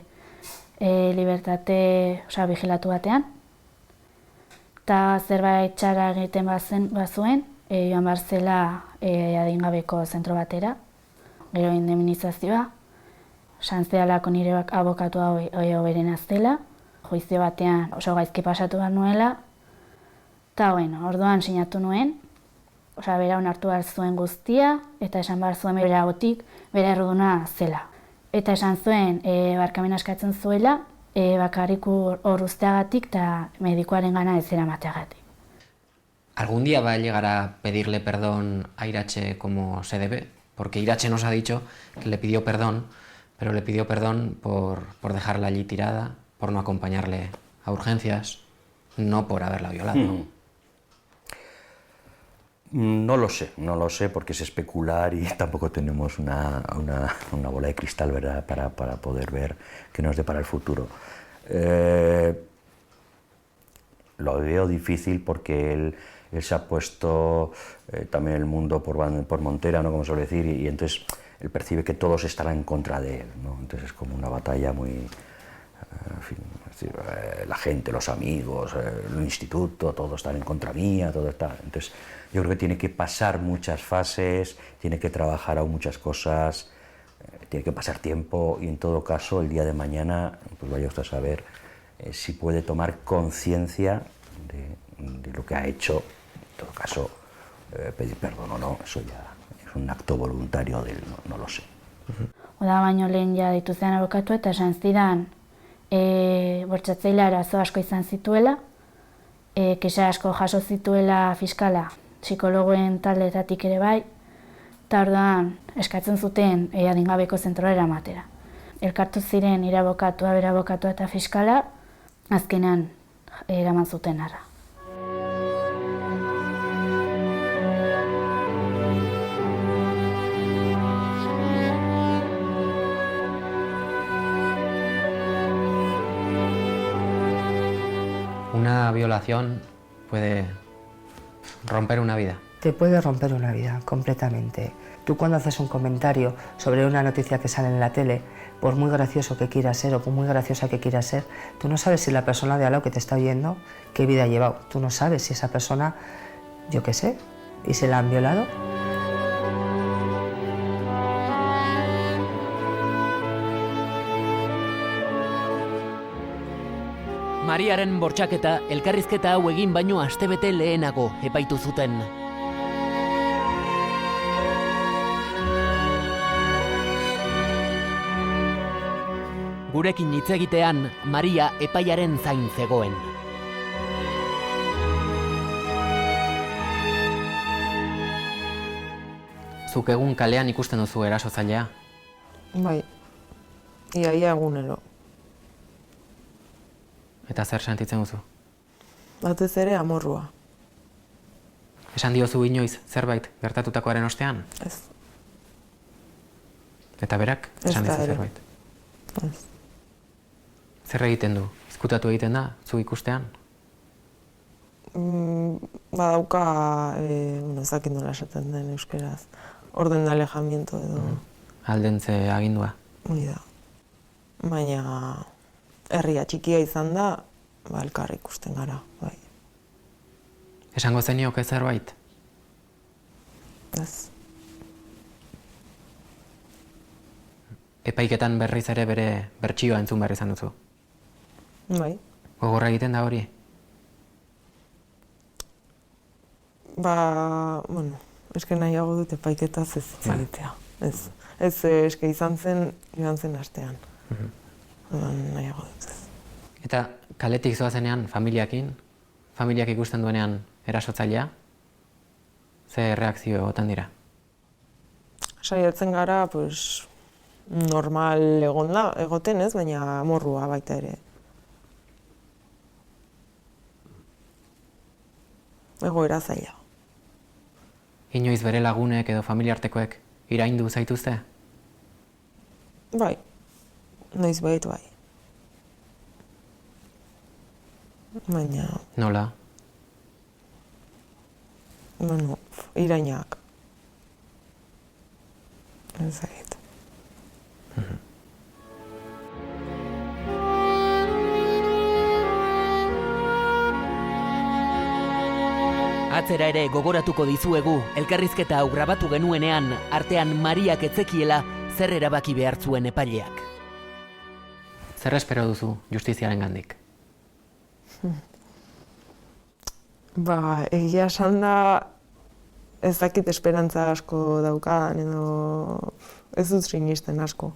libertate, vigilatu batean, eta zerbait txarra egiten bazuen, joan behar zela adingabeko zentro batera, gero indemnizazioa, santzealako nire abokatu hau beren aztela, juizio batean oso gaizki pasatu behar nuela, eta orduan sinatu nuen, bera onartu behar zuen guztia, eta esan behar zuen bera gotik, bera erruduna zela. Eta esan zuen, barkamena eskatzen zuela, bakarrik hor usteagatik eta medikuaren gana ez eramateagatik. ¿Algún día va a llegar a pedirle perdón a Irache como se debe? Porque Irache nos ha dicho que le pidió perdón, pero le pidió perdón por dejarla allí tirada, por no acompañarle a urgencias, no por haberla violado. No lo sé porque es especular y tampoco tenemos una bola de cristal, ¿verdad?, para poder ver qué nos depara el futuro. Lo veo difícil porque él se ha puesto también el mundo por montera, ¿no?, como suele decir, y entonces él percibe que todos estarán en contra de él, ¿no? Entonces es como una batalla muy... en fin, es decir, la gente, los amigos, el instituto, todos están en contra mía, todo está... Entonces yo creo que tiene que pasar muchas fases, tiene que trabajar aún muchas cosas, tiene que pasar tiempo y en todo caso el día de mañana, pues vaya usted a saber si puede tomar conciencia de lo que ha hecho, en todo caso pedir perdón o no, eso ya es un acto voluntario de él, no lo sé. Oda baino lehen ja dituzean abokatu eta esan zidan bortxatzailea arazo asko izan zituela, kexa asko jaso zituela fiskala, psikologoen taldetatik ere bai, eta orduan eskatzen zuten adingabeko zentroa eramatera. Elkartu ziren nire abokatua, bere abokatua eta fiskala, azkenean eraman zuten ara. Una violación puede romper una vida. Te puede romper una vida completamente. Tú cuando haces un comentario sobre una noticia que sale en la tele, por muy gracioso que quiera ser o por muy graciosa que quiera ser, tú no sabes si la persona de al lado que te está oyendo qué vida ha llevado. Tú no sabes si esa persona, yo qué sé, y se la han violado. Mariaren bortxaketa elkarrizketa hau egin baino astebete lehenago epaitu zuten. Gurekin hitz egitean, Maria epaiaren zain zegoen. Zuk egun kalean ikusten duzu erasotzailea? Bai, ia egunero. Eta zer sentitzen duzu? Batez ere amorrua. Esan diozu inoiz zerbait gertatutakoaren ostean? Ez. Eta berak esan dizu zerbait? Ez. Zer egiten du? Ezkutatu egiten da, zu ikustean? Badauka, ezakit nola esaten den euskeraz, orden de alejamiento edo. Aldentze agindua? Hori da. Baina herria txikia izan da, elkar ikusten gara, bai. Esango zenioke zerbait? Ez. Epaiketan berriz ere bere bertsioa entzun behar izan duzu? Bai. Gogorra egiten da hori? Eske nahiago dut epaiketaz ez egitea. Ez, eske izan zen, joan zen astean. Nahiago dut ez. Eta kaletik zoazenean familiakin, familiak ikusten duenean erasotzailea, ze reakzio egoten dira? Saiatzen gara, normal egoten ez, baina amorrua baita ere. Egoera zaila. Inoiz bere lagunek edo familiartekoek iraindu zaituzte? Bai, noiz bait bai. Baina... Nola? Irainak. Ez zait. Atzera ere gogoratuko dizuegu, elkarrizketa hau grabatu genuenean, artean Mariak etzekiela zer erabaki behar zuen epaileak. Zer espero duzu justiziaren gandik? Egia esan da ez dakit esperantza asko daukadan edo ez dut sinisten asko.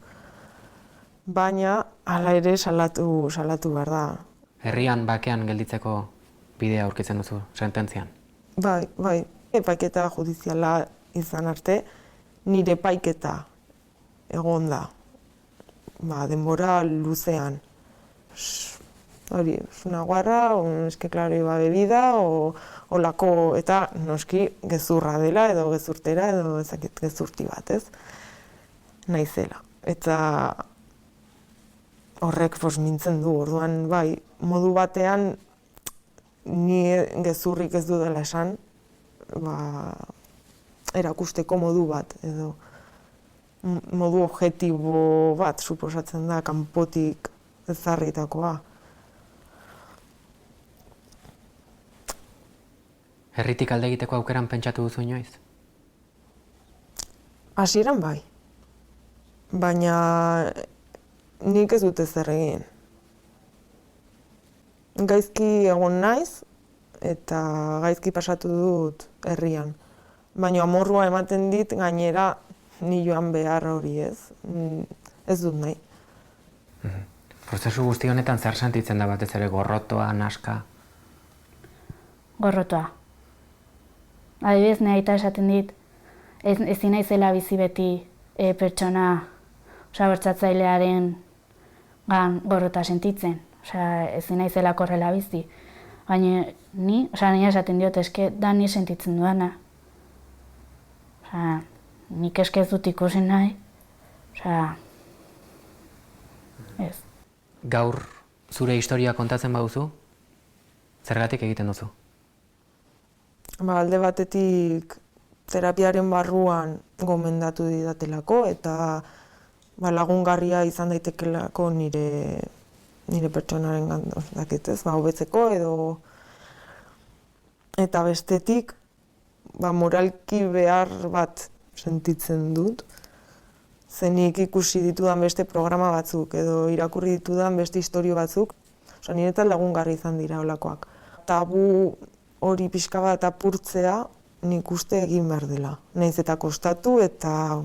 Baina, hala ere salatu behar da. Herrian bakean gelditzeko bidea aurkitzen duzu sententzian? Bai, epaiketa judiziala izan arte, nire epaiketa egon da. Denbora luzean. Hori, naguarra, eske klaro iba bebida, olako eta noski gezurra dela edo gezurtera edo ezakit gezurti bat, ez? Naizela. Eta horrek mintzen du, orduan bai, modu batean ni gezurrik ez dudala esan, erakusteko modu bat, edo modu objektibo bat suposatzen da, kanpotik ezarritakoa. Herritik alde egiteko aukeran pentsatu duzu inoiz? Hasieran bai, baina nik ez dut ezer egin. Gaizki egon naiz eta gaizki pasatu dut herrian. Baina amorrua ematen dit gainera ni joan behar hori ez dut nahi. Prozesu guzti honetan zer sentitzen da batez ere, gorrotoa, naska? Gorrotoa. Adibidez, nahi eta esaten dit, ezin naizela bizi beti pertsona bortxatzailearen gorrota sentitzen. Ezin naizela korrela bizi. Baina ni esaten diot, eske da ni sentitzen duana. Nik eske ez dut ikusi nahi. Ez. Gaur zure historia kontatzen baduzu, zergatik egiten duzu? Alde batetik terapiaren barruan gomendatu didatelako eta lagungarria izan daitekelako nire pertsonaren dakitez, hobetzeko edo eta bestetik moralki behar bat sentitzen dut. Zenik ikusi ditudan beste programa batzuk edo irakurri ditudan beste istorio batzuk, niretzat lagungarri izan dira holakoak. Tabu hori pixka bat apurtzea nik uste egin behar dela. Nahiz eta kostatu eta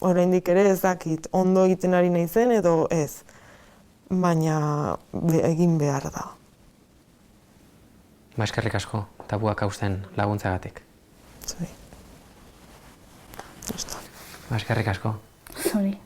oraindik ere ez dakit ondo egiten ari naizen edo ez. Baina egin behar da. Eskerrik asko, tabuak hausten laguntzagatik. Zuri. Eskerrik asko. Zuri.